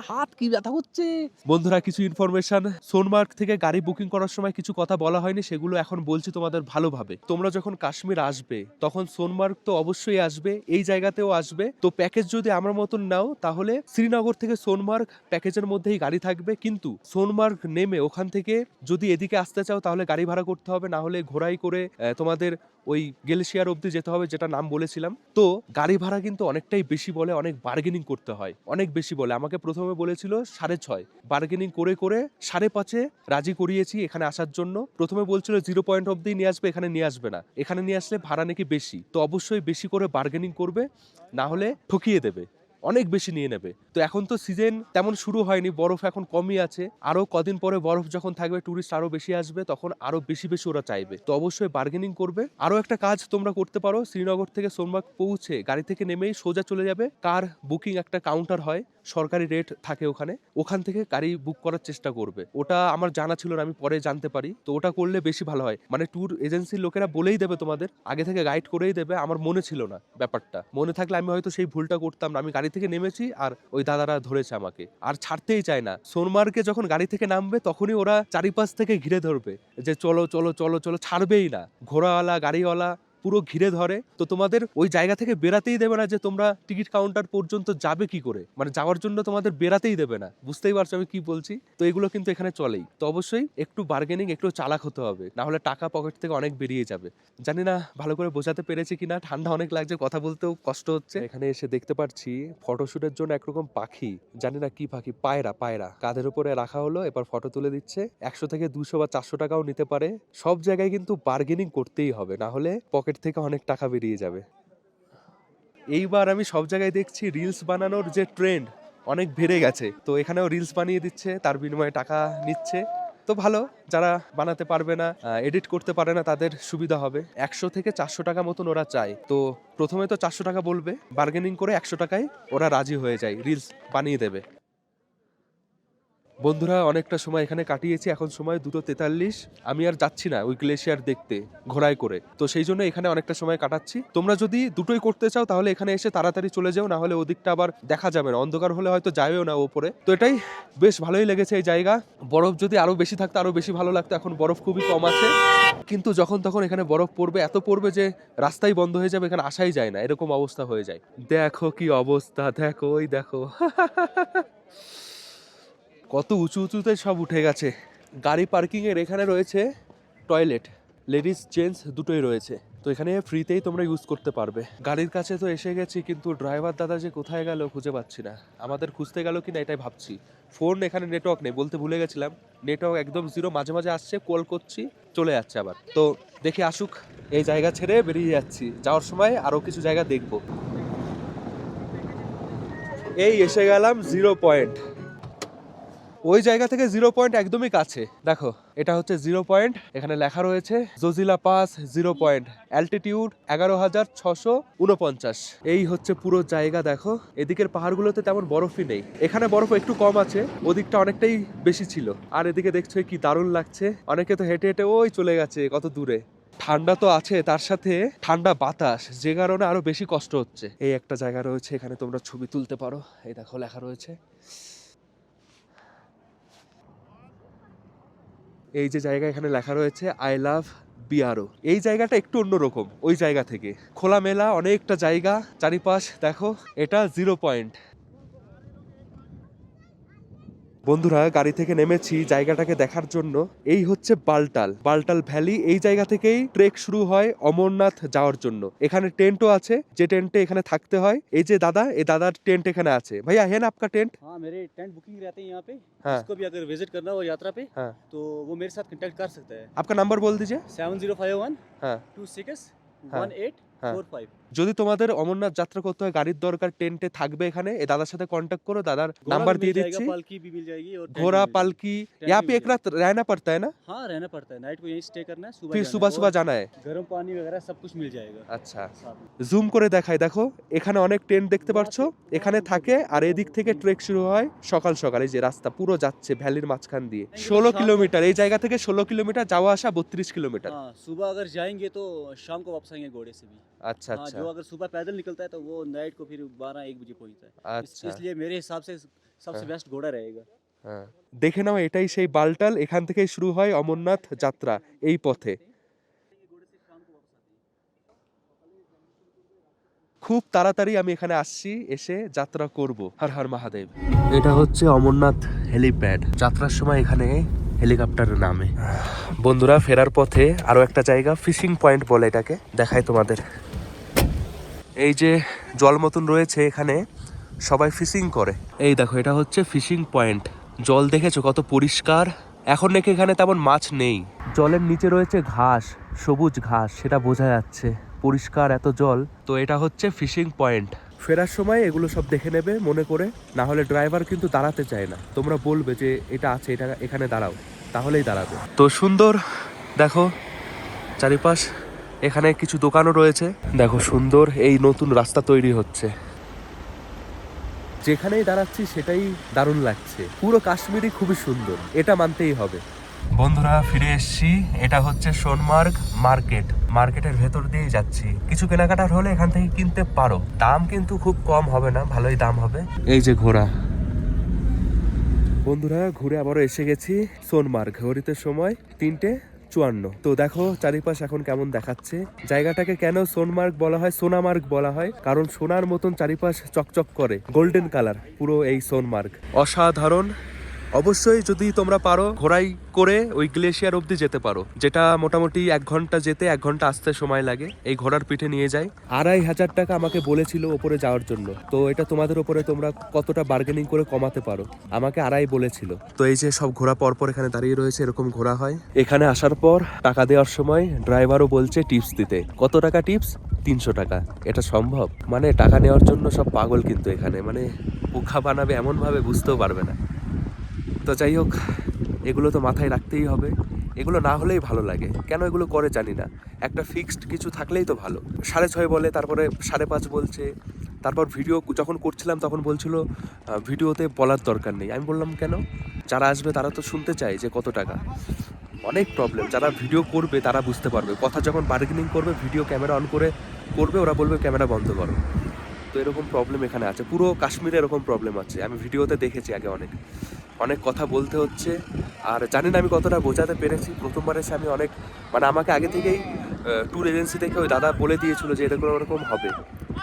S1: হাত কি ব্যথা হচ্ছে। বন্ধুরা, কিছু ইনফরমেশন সোনমার্গ থেকে গাড়ি বুকিং করার সময় কিছু কথা বলা হয়নি, সেগুলো এখন বলছি তোমাদের ভালোভাবে। তোমরা যখন কাশ্মীর আসবে তখন সোনমার্গ তো অবশ্যই আসবে, এই জায়গাতেও আসবে। তো প্যাকেজ যদি আমার মতন নাও তাহলে শ্রীনগর থেকে সোনমার্গ প্যাকেজের মধ্যেই গাড়ি থাকবে, কিন্তু সোনমার্গ নেমে ওখান থেকে যদি এদিকে আসতে চাও তাহলে গাড়ি ভাড়া করতে হবে, না হলে ঘোড়াই করে তোমাদের ওই গ্লেশিয়ার অব্দি যেতে হবে, যেটা নাম বলেছিলাম। তো গাড়ি ভাড়া কিন্তু অনেকটাই বেশি বলে, অনেক বার্গেনিং করতে হয়, অনেক বেশি বলে। আমাকে প্রথমে বলেছিল 6.5, বার্গেনিং করে করে 5.5 রাজি করিয়েছি এখানে আসার জন্য। প্রথমে বলছিল 0 পয়েন্ট অব্দি নিয়ে আসবে, এখানে নিয়ে আসবে না, এখানে নিয়ে আসলে ভাড়া নাকি বেশি। তো অবশ্যই বেশি করে বার্গেনিং করবে, না হলে ঠকিয়ে দেবে, অনেক বেশি নিয়ে নেবে। তো এখন তো সিজন তেমন শুরু হয়নি, বরফ এখন কমই আছে। আরো কদিন পরে বরফ যখন থাকবে, টুরিস্ট আরো বেশি আসবে, তখন আরো বেশি বেশি ওরা চাইবে। তো অবশ্যই বার্গেনিং করবে। আরো একটা কাজ তোমরা করতে পারো, শ্রীনগর থেকে সোনমার্গ পৌঁছে গাড়ি থেকে নেমেই সোজা চলে যাবে। কার বুকিং একটা কাউন্টার হয়, সরকারি রেট থাকে ওখানে, ওখান থেকে গাড়ি বুক করার চেষ্টা করবে। ওটা আমার জানা ছিল না, আমি পরে জানতে পারি। তো ওটা করলে বেশি ভালো হয়, মানে ট্যুর এজেন্সির লোকেরা বলেই দেবে তোমাদের, আগে থেকে গাইড করেই দেবে। আমার মনে ছিল না ব্যাপারটা, মনে থাকলে আমি হয়তো সেই ভুলটা করতাম না। আমি গাড়ি থেকে নেমেছি আর ওই দাদারা ধরেছে আমাকে, আর ছাড়তেই চায় না। সোনমার্গে যখন গাড়ি থেকে নামবে তখনই ওরা চারিপাশ থেকে ঘিরে ধরবে, যে চলো চলো চলো চলো, ছাড়বেই না। ঘোড়াওয়ালা গাড়িওয়ালা পুরো ঘিরে ধরে। তো তোমাদের ওই জায়গা থেকে বেরাতেই দেবে না, যে তোমরা টিকিট কাউন্টার পর্যন্ত যাবে কি করে, মানে যাওয়ার জন্য তোমাদের বেরাতেই দেবে না। বুঝতেই পারছো আমি কি বলছি? তো এগুলো কিন্তু এখানে চলেই। তো অবশ্যই একটু বার্গেনিং, একটু চালাক হতে হবে, না হলে টাকা পকেট থেকে অনেক বেরিয়ে যাবে। জানি না ভালো করে বোঝাতে পেরেছি কিনা, ঠান্ডা অনেক লাগছে, কথা বলতেও কষ্ট হচ্ছে। এখানে এসে দেখতে পাচ্ছি ফটোশুটের জন্য একরকম পাখি, জানি না কি পাখি, পায়রা। পায়রা কাঁধের উপরে রাখা হলো, এবার ফটো তুলে দিচ্ছে। 100 থেকে 200 বা 400 টাকাও নিতে পারে। সব জায়গায় কিন্তু বার্গেনিং করতেই হবে, না হলে পকেট থেকে অনেক টাকা বেরিয়ে যাবে। এইবার আমি সব জায়গায় দেখছি রিলস বানানোর যে ট্রেন্ড অনেক বেড়ে গেছে। তো এখানেও রিলস বানিয়ে দিচ্ছে, তার বিনিময়ে টাকা নিচ্ছে। তো ভালো, যারা বানাতে পারবে না, এডিট করতে পারে না, তাদের সুবিধা হবে। 100 থেকে 400 টাকা মতন ওরা চায়। তো প্রথমে তো 400 টাকা বলবে, বার্গেনিং করে 100 টাকায় ওরা রাজি হয়ে যায়, রিলস বানিয়ে দেবে। বন্ধুরা, অনেকটা সময় এখানে কাটিয়েছি, এখন সময় 2:43। আমি আর যাচ্ছি না ওই গ্লেশিয়ার দেখতে ঘোড়ায় করে, তো সেই জন্য এখানে অনেকটা সময় কাটাচ্ছি। তোমরা যদি দুটোই করতে চাও তাহলে এখানে এসে তাড়াতাড়ি চলে যাও, না হলে ওদিকটা আবার দেখা যাবে না, অন্ধকার হলে হয়তো যাবেও না ওপরে। তো এটাই বেশ ভালোই লেগেছে এই জায়গা। বরফ যদি আরো বেশি থাকতো আরো বেশি ভালো লাগতো, এখন বরফ খুবই কম আছে। কিন্তু যখন তখন এখানে বরফ পড়বে, এত পড়বে যে রাস্তাই বন্ধ হয়ে যাবে, এখানে আসাই যায় না, এরকম অবস্থা হয়ে যায়। দেখো কি অবস্থা, দেখো ওই দেখো। কত উঁচু উঁচুতে সব উঠে গেছে। গাড়ি পার্কিং এর এখানে রয়েছে টয়লেট, লেডিস জেন্টস দুটোই রয়েছে। তো এখানে ফ্রিতেই তোমরা ইউজ করতে পারবে। গাড়ির কাছে তো এসে গেছি, কিন্তু ড্রাইভার দাদা যে কোথায় গেল খুঁজে পাচ্ছি না। আমাদের খুঁজতে গেল কিনা এটাই ভাবছি। ফোন এখানে নেটওয়ার্ক নেই, বলতে ভুলে গেছিলাম, নেটওয়ার্ক একদম জিরো। মাঝে মাঝে আসছে, কল করছি, চলে যাচ্ছে আবার। তো দেখে আসুক, এই জায়গা ছেড়ে বেরিয়ে যাচ্ছি। যাওয়ার সময় আরো কিছু জায়গা দেখবো। এই এসে গেলাম 0 পয়েন্ট। ওই জায়গা থেকে 0 পয়েন্ট একদমই কাছে। দেখো, এটা হচ্ছে 0 পয়েন্ট। এখানে লেখা রয়েছে জোজিলা পাস 0 পয়েন্ট, অ্যালটিটিউড 11,649। এই হচ্ছে পুরো জায়গা। দেখো, এদিকের পাহাড়গুলোতে তেমন বরফই নেই, এখানে বরফ একটু কম আছে, ওদিকটা অনেকটাই বেশি ছিল। আর এদিকে দেখছো কি দারুণ লাগছে। অনেকে তো হেঁটে হেঁটে ওই চলে গেছে কত দূরে। ঠান্ডা তো আছে, তার সাথে ঠান্ডা বাতাস, যে কারণে আরো বেশি কষ্ট হচ্ছে। এই একটা জায়গা রয়েছে, এখানে তোমরা ছবি তুলতে পারো। এই দেখো লেখা রয়েছে, এই যে জায়গা এখানে লেখা রয়েছে আই লাভ বিআরও। এই জায়গাটা একটু অন্যরকম ওই জায়গা থেকে, খোলামেলা অনেকটা জায়গা, চারিপাশ দেখো। এটা 0 পয়েন্ট। বন্ধুরা গাড়ি থেকে নেমেছি জায়গাটাকে দেখার জন্য। এই হচ্ছে বালটাল, বালটাল ভ্যালি। এই জায়গা থেকেই ট্রেক শুরু হয় অমরনাথ যাওয়ার জন্য। এখানে টেন্টও আছে, যে টেন্টে এখানে থাকতে হয়। এই যে দাদা, এই দাদার টেন্ট এখানে আছে। ভাইয়া হেন আপকা টেন্ট?
S3: हाँ मेरे टेंट बुकिंग रहते हैं यहाँ पे।
S1: हाँ।
S3: जिसको भी अगर विजिट करना हो यात्रा पे
S1: हाँ।
S3: तो वो मेरे साथ कांटेक्ट कर सकता है।
S1: आपका नंबर बोल दीजिए।
S3: 7051
S1: हाँ।
S3: 261845।
S1: যদি তোমাদের অমরনাথ যাত্রা করতে হয়, গাড়ির দরকার, টেন্টে থাকবে এখানে, এই দাদার সাথে কন্ট্যাক্ট করো। দাদার
S3: घोड़ा
S1: নাম্বার
S3: भी
S1: দিয়ে
S3: मिल जाएगा,
S1: দিচ্ছি।
S3: पालकी भी मिल जाएगी और टेंट
S1: घोड़ा
S3: भी मिल जाएगा।
S1: पालकी
S3: टेंट
S1: यहाँ
S3: भी
S1: पे
S3: मिल
S1: एक रात रहना पड़ता है ना,
S3: हाँ रहना पड़ता है, नाइट को यहीं स्टे करना है, सुबह
S1: फिर
S3: जाना है
S1: सुबह सुबह
S3: और
S1: जाना है।
S3: गर्म पानी वगैरह सब कुछ मिल जाएगा
S1: আচ্ছা,
S3: साथ में।
S1: জুম করে দেখাই। দেখো এখানে অনেক টেন্ট দেখতে পাচ্ছো, এখানে থাকে। আর এদিক থেকে ট্রেক শুরু হয় সকাল সকাল। এই যে রাস্তা পুরো যাচ্ছে ভ্যালির মাঝখান দিয়ে, 16 কিলোমিটার। এই জায়গা থেকে 16 কিলোমিটার, যাওয়া আসা 32 কিলোমিটার।
S3: हाँ सुबह अगर जाएंगे तो शाम को वापस आएंगे घोड़े से भी।
S1: আচ্ছা
S3: हाँ
S1: আচ্ছা
S3: जो अगर सुबह पैदल निकलता है तो वो नाइट को फिर 12-1 बजे पहुंचता है।
S1: আচ্ছা।
S3: इसलिए मेरे हिसाब से सबसे
S1: हाँ।
S3: बेस्ट घोड़ा रहेगा।
S1: হ্যাঁ, দেখে নাও, এটাই সেই বালটাল। এখান থেকেই শুরু হয় অমরনাথ যাত্রা এই পথে। খুব তাড়াতাড়ি আমি এখানে আসছি, এসে যাত্রা করব। হর হর মহাদেব। এটা হচ্ছে অমরনাথ হেলিপ্যাড। যাত্রার সময় এখানে হেলিকপ্টার নামে। বন্ধুরা ফেরার পথে আরো একটা জায়গা, ফিশিং পয়েন্ট বলে এটাকে, দেখাই তোমাদের। এই যে জল মতন রয়েছে, এখানে সবাই ফিশিং করে। এই দেখো এটা হচ্ছে ফিশিং পয়েন্ট। জল দেখেছো কত পরিষ্কার। এখন নাকি এখানে তেমন মাছ নেই। জলের নিচে রয়েছে ঘাস, সবুজ ঘাস, সেটা বোঝা যাচ্ছে। পরিষ্কার এত জল। তো এটা হচ্ছে ফিশিং পয়েন্ট। ফেরার সময় এগুলো সব দেখে নেবে মনে করে, না হলে ড্রাইভার কিন্তু দাঁড়াতে চায় না। তোমরা বলবে যে এটা আছে, এটা এখানে দাঁড়াও, তাহলেই দাঁড়াবে। তো সুন্দর দেখো চারিপাশ। এখানে কিছু দোকানও রয়েছে, দেখো সুন্দর। এই নতুন রাস্তা তৈরি হচ্ছে, যেখানেই দাঁড়াচ্ছি সেটাই দারুণ লাগছে। পুরো কাশ্মীরই খুবই সুন্দর, এটা মানতেই হবে। বন্ধুরা ফিরে এসেছি। এটা হচ্ছে সোনমার্গ মার্কেট। মার্কেটের ভেতর দিয়ে যাচ্ছি। কিছু কেনাকাটার হলে এখান থেকে কিনতে পারো, দাম কিন্তু খুব কম হবে না, ভালোই দাম হবে। এই যে ঘোড়া। বন্ধুরা ঘুরে আবারও এসে গেছি সোনমার্গ। ঘড়িতে সময় 3:54। তো দেখো চারিপাশ এখন কেমন দেখাচ্ছে। জায়গাটাকে কেন সোনমার্গ বলা হয়, সোনামার্গ বলা হয়, কারণ সোনার মতন চারিপাশ চকচক করে, গোল্ডেন কালার পুরো এই সোনমার্গ। অসাধারণ। অবশ্যই যদি তোমরা পারো ঘোড়াই করে ওই গ্লেশিয়ার অবধি যেতে পারো, যেটা মোটামুটি 1 ঘন্টা যেতে 1 ঘন্টা আসতে সময় লাগে। এই ঘোড়ার পিঠে নিয়ে যায়। 2500 টাকা আমাকে বলেছিল ওপরে যাওয়ার জন্য। তো এটা তোমাদের ওপরে, তোমরা কতটা বার্গেনিং করে কমাতে পারো। আমাকে 2.5 বলেছিল। তো এই যে সব ঘোড়া পরপর এখানে দাঁড়িয়ে রয়েছে, এরকম ঘোড়া হয়। এখানে আসার পর টাকা দেওয়ার সময় ড্রাইভারও বলছে টিপস দিতে। কত টাকা টিপস? 300 টাকা। এটা সম্ভব? মানে টাকা নেওয়ার জন্য সব পাগল কিন্তু এখানে, মানে পোখা বানাবে এমনভাবে বুঝতেও পারবে না। তো যাই হোক, এগুলো তো মাথায় রাখতেই হবে। এগুলো না হলেই ভালো লাগে, কেন এগুলো করে জানি না। একটা ফিক্সড কিছু থাকলেই তো ভালো। 6.5 বলে, তারপরে 5.5 বলছে। তারপর ভিডিও যখন করছিলাম তখন বলছিল ভিডিওতে বলার দরকার নেই। আমি বললাম কেন? যারা আসবে তারা তো শুনতে চায় যে কত টাকা। অনেক প্রবলেম। যারা ভিডিও করবে তারা বুঝতে পারবে। কথা যখন বার্গেনিং করবে, ভিডিও ক্যামেরা অন করে করবে, ওরা বলবে ক্যামেরা বন্ধ করো। তো এরকম প্রবলেম এখানে আছে, পুরো কাশ্মীরে এরকম প্রবলেম আছে। আমি ভিডিওতে দেখেছি আগে, অনেক কথা বলতে হচ্ছে। আর জানি না আমি কতটা বোঝাতে পেরেছি। প্রথমবার এসে আমি অনেক, মানে আমাকে আগে থেকেই ট্যুর এজেন্সি থেকে ওই দাদা বলে দিয়েছিল যে এরকম এরকম হবে,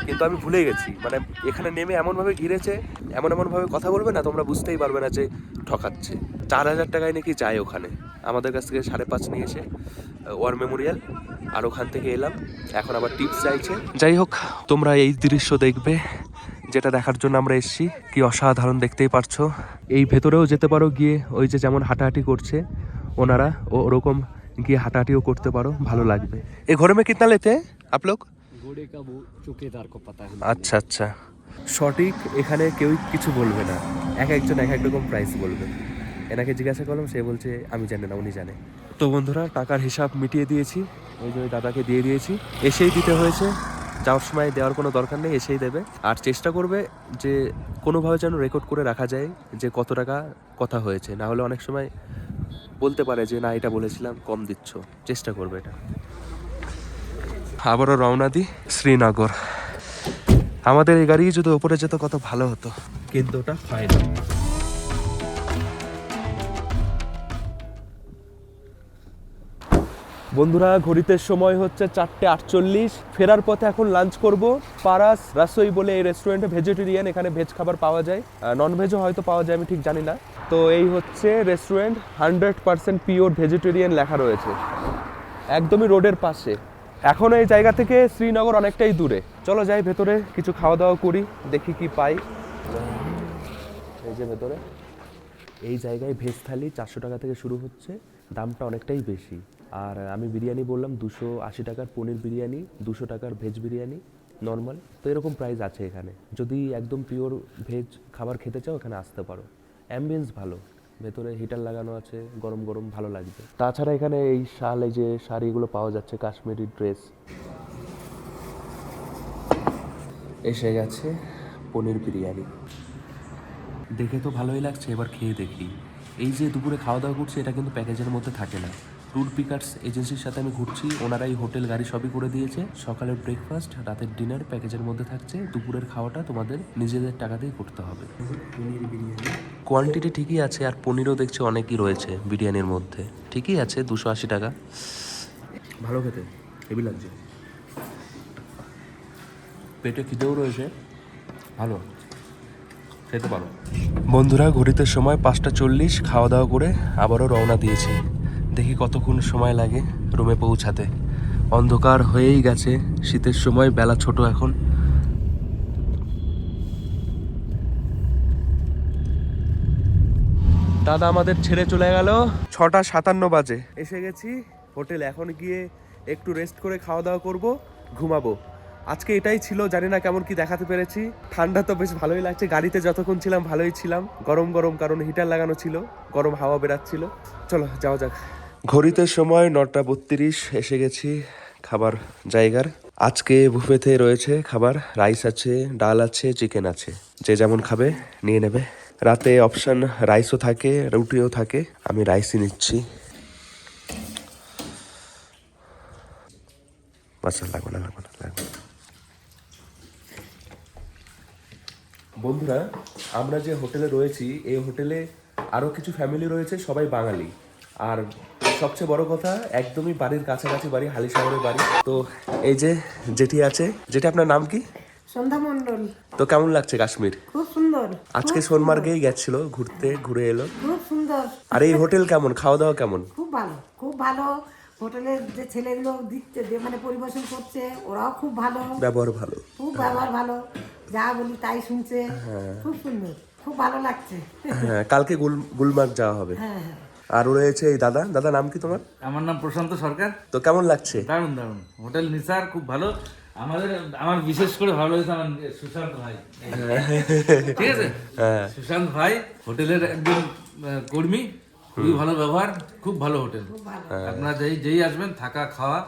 S1: কিন্তু আমি ভুলে গেছি। মানে এখানে নেমে এমনভাবে ঘিরেছে, এমনভাবে কথা বলবে না, তোমরা বুঝতেই পারবে না যে ঠকাচ্ছে। 4000 টাকায় নাকি যায় ওখানে। আমাদের কাছ থেকে 5.5 নিয়েছে ওয়ার মেমোরিয়াল। আর ওখান থেকে এলাম, এখন আবার টিপস চাইছে। যাই হোক, তোমরা এই দৃশ্য দেখবে যেটা দেখার জন্য আমরা এসেছি। কি অসাধারণ, দেখতেই পারছো। এই ভেতরেও যেতে পারো গিয়ে, ওই যে যেমন হাঁটাহাঁটি করছে ওনারা, ওরকম গিয়ে হাঁটাহাঁটিও করতে পারো, ভালো লাগবে। এই ঘোড়ে মে কিতনা লেতে হ্যাঁ আপ লোগ?
S3: घोड़े का वो चौकीदार को पता है।
S1: আচ্ছা আচ্ছা, সঠিক এখানে কেউই কিছু বলবে না, একজন এক রকম প্রাইস বলবে। এনাকে জিজ্ঞাসা করলাম, সে বলছে আমি জানি না, উনি জানে। তো বন্ধুরা টাকার হিসাব মিটিয়ে দিয়েছি, ওই যে ওই দাদাকে দিয়ে দিয়েছি। এসেই দিতে হয়েছে, যাওয়ার সময় দেওয়ার কোনো দরকার নেই, এসেই দেবে। আর চেষ্টা করবে যে কোনোভাবে যেন রেকর্ড করে রাখা যায় যে কত টাকা কথা হয়েছে, না হলে অনেক সময় বলতে পারে যে না এটা বলেছিলাম কম দিচ্ছ। চেষ্টা করবে এটা। আবারও রওনা দিই শ্রীনগর। আমাদের এই গাড়ি যদি ওপরে যেত কত ভালো হতো, কিন্তু ওটা হয় না। বন্ধুরা ঘড়িতে সময় হচ্ছে 4:48। ফেরার পথে এখন লাঞ্চ করব। পারাস রাসোই বলে এই রেস্টুরেন্টে ভেজিটেরিয়ান, এখানে ভেজ খাবার পাওয়া যায়, নন ভেজও হয়তো পাওয়া যায়, আমি ঠিক জানি না। তো এই হচ্ছে রেস্টুরেন্ট, 100% পিওর ভেজিটেরিয়ান লেখা রয়েছে, একদমই রোডের পাশে। এখন এই জায়গা থেকে শ্রীনগর অনেকটাই দূরে। চলো যাই ভেতরে, কিছু খাওয়া দাওয়া করি, দেখি কি পাই। এই যে ভেতরে এই জায়গায় ভেজ থালি 400 টাকা থেকে শুরু হচ্ছে, দামটা অনেকটাই বেশি। আর আমি বিরিয়ানি বললাম 280 টাকার পনির বিরিয়ানি, 200 টাকার ভেজ বিরিয়ানি নর্মাল। তো এরকম প্রাইস আছে এখানে। যদি একদম পিওর ভেজ খাবার খেতে চাও এখানে আসতে পারো। অ্যাম্বিয়েন্স ভালো, ভেতরে হিটার লাগানো আছে, গরম গরম ভালো লাগবে। তাছাড়া এখানে এই শাল, এই যে শাড়িগুলো পাওয়া যাচ্ছে, কাশ্মীরি ড্রেস। এসে গেছে পনির বিরিয়ানি, দেখে তো ভালোই লাগছে, এবার খেয়ে দেখি। এই যে দুপুরে খাওয়া দাওয়া করছি এটা কিন্তু প্যাকেজের মধ্যে থাকে না। ট্যুর পিকার্স এজেন্সির সাথে আমি ঘুরছি, ওনারাই হোটেল গাড়ি সবই করে দিয়েছে। সকালের ব্রেকফাস্ট, রাতের ডিনার প্যাকেজের মধ্যে থাকছে, দুপুরের খাওয়াটা তোমাদের নিজেদের টাকাতেই করতে হবে। পনির বিরিয়ানি কোয়ান্টিটি ঠিকই আছে, আর পনিরও দেখছি অনেকই রয়েছে বিরিয়ানির মধ্যে, ঠিকই আছে। 280 টাকা, ভালো খেতে, হেভি লাগছে। পেটে খিদেও রয়েছে, ভালো খেতে পারো। বন্ধুরা ঘড়িতে সময় 5:40, খাওয়া দাওয়া করে আবারও রওনা দিয়েছি। দেখি কতক্ষণ সময় লাগে রুমে পৌঁছাতে। অন্ধকার হয়েই গেছে, শীতের সময়, বেলা ছোট এখন। দাদা আমাদের ছেড়ে চলে গেল, 6:57 বাজে। এসে গেছি হোটেলে, এখন গিয়ে একটু রেস্ট করে খাওয়া দাওয়া করবো, ঘুমাবো। আজকে এটাই ছিল, জানি না কেমন কি দেখাতে পেরেছি। ঠান্ডা তো বেশ ভালোই লাগছে, গাড়িতে যতক্ষণ ছিলাম ভালোই ছিলাম, গরম গরম কারণ হিটার লাগানো ছিল, গরম হাওয়া বেরাচ্ছিল। চলো যাওয়া যাক। ঘড়িতে সময় 9:32, এসে গেছি খাবার জায়গার। আজকে বুফেতে রয়েছে খাবার, রাইস আছে, ডাল আছে, চিকেন আছে, যে যেমন খাবে নিয়ে নেবে। রাতে অপশন রাইসও থাকে, রুটিও থাকে, আমি রাইসই নিচ্ছি। লাগবে না। বন্ধুরা আমরা যে হোটেলে রয়েছি, এই হোটেলে আরও কিছু ফ্যামিলি রয়েছে, সবাই বাঙালি। আর সবচেয়ে বড় কথা, একদমই বাড়ির কাছাকাছি বাড়ি, হালিশহরের বাড়ি। তো এই যে জেঠি আছে, যেটা আপনার নাম কি?
S6: সন্ধ্যা মণ্ডল।
S1: তো কেমন লাগছে কাশ্মীর?
S6: খুব সুন্দর।
S1: আজকে সোনমার্গেই গেছিল ঘুরতে, ঘুরে এলো।
S6: খুব সুন্দর।
S1: আর এই হোটেল কেমন, খাওয়া দাওয়া কেমন?
S6: খুব ভালো, খুব ভালো। হোটেলের যে ছেলেগুলো দিচ্ছে, যে মানে পরিবেশন করছে, ওরাও খুব ভালো,
S1: ব্যবহার ভালো,
S6: খুব ব্যবহার ভালো, যা বলি তাই শুনছে। খুব সুন্দর, খুব ভালো লাগছে।
S1: হ্যাঁ কালকে গুলমার্গ যাওয়া হবে।
S6: হ্যাঁ হ্যাঁ।
S1: আর রয়েছে এই দাদা নাম কি তোমার?
S7: আমার নাম প্রশান্ত সরকার।
S1: তো কেমন লাগছে?
S7: দারুণ দারুণ, হোটেল নিসার খুব ভালো। আমার বিশেষ করে ভালো লেগেছে আমার সুশান্ত ভাই, ঠিক আছে, সুশান্ত ভাই হোটেলের একজন কর্মী, খুবই ভালো ব্যবহার, খুব ভালো হোটেল। আপনারা যেই আসবেন, থাকা খাওয়া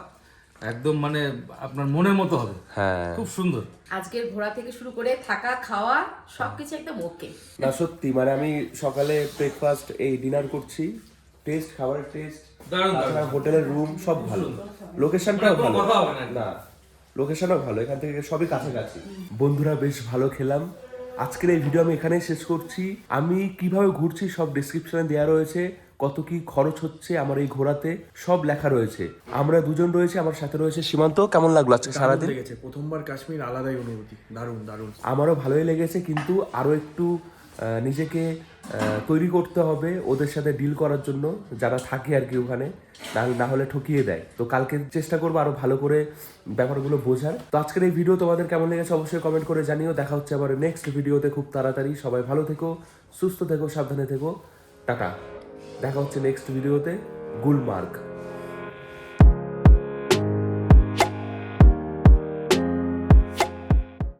S7: একদম মানে আপনার মনের মতো হবে, খুব সুন্দর।
S8: আজকের ঘোরা থেকে শুরু করে থাকা খাওয়া সবকিছু একদম ওকে।
S1: না সত্যি, মানে আমি সকালে ব্রেকফাস্ট, এই ডিনার করছি, টেস্ট, খাবারের টেস্ট, তাছাড়া হোটেলের রুম সব ভালো, লোকেশনটাও ভালো। না লোকেশনও ভালো, এখান থেকে সবই কাছাকাছি। বন্ধুরা বেশ ভালো খেলাম। আজকের এই ভিডিও আমি এখানেই শেষ করছি। আমি কিভাবে ঘুরছি সব ডিসক্রিপশনে দেওয়া রয়েছে, কত কি খরচ হচ্ছে আমার এই ঘোরাতে সব লেখা রয়েছে। আমরা দুজন রয়েছে, আমার সাথে রয়েছে সীমান্ত। কেমন লাগলো আজকে সারাদিন?
S9: লেগেছে, প্রথমবার কাশ্মীর, আলাদাই অনুভূতি, দারুণ দারুণ।
S1: আমারও ভালোই লেগেছে, কিন্তু আরও একটু নিজেকে তৈরি করতে হবে ওদের সাথে ডিল করার জন্য, যারা থাকে আর কি ওখানে, না হলে ঠকিয়ে দেয়। তো কালকে চেষ্টা করবো আরো ভালো করে ব্যাপারগুলো বোঝার। তো আজকের এই ভিডিও তোমাদের কেমন লেগেছে অবশ্যই কমেন্ট করে জানিও। দেখা হচ্ছে আবার নেক্সট ভিডিওতে খুব তাড়াতাড়ি। সবাই ভালো থেকো, সুস্থ থেকো, সাবধানে থেকো, টাটা। দেখা হচ্ছে নেক্সট ভিডিওতে। গুলমার্গ।